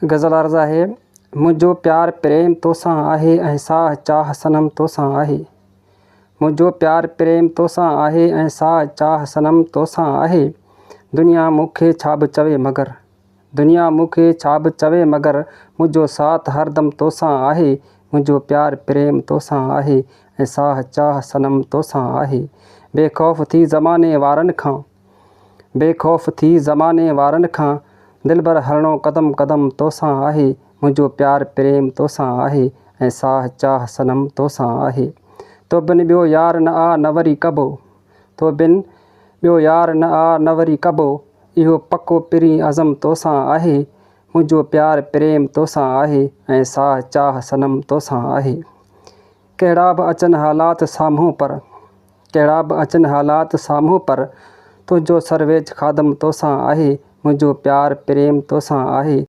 गज़ल अर्ज़ आहे। मुंहिंजो प्यार प्रेम तोसां आहे ऐं साह चाह सनम तोसां आहे। मुंहिंजो प्यार प्रेम तोसां आहे ऐं साह चाह सनम तोसां आहे। दुनिया मूंखे छा बि चवे मगर, दुनिया मूंखे छा बि चवे मगर मुंहिंजो साथ हरदम तोसां आहे। मुंहिंजो प्यार प्रेम तोसां आहे ऐं साह चाह सनम तोसां आहे। बेखौफ़ थी ज़माने वारनि खां, बेखौफ़ थी ज़माने वारनि खां दिलबर हलणो क़दम क़दम तोसां आहे। मुंहिंजो प्यार प्रेम तोसां आहे ऐं साह चाह सनम तोसां आहे। तो बिन ॿियो यार न आ न वरी कबो, तो बिन ॿियो यार न आ न वरी कबो, इहो पको पिरी अज़म तोसां आहे। मुंहिंजो प्यार प्रेम तोसां आहे ऐं साह चाह सनम तोसां आहे। कहिड़ा बि अचनि हालात साम्हूं पर, कहिड़ा बि अचनि हालात साम्हूं पर तुंहिंजो सरवेज खादम तोसां आहे। मुंहिंजो प्यार प्रेम तोसां आहे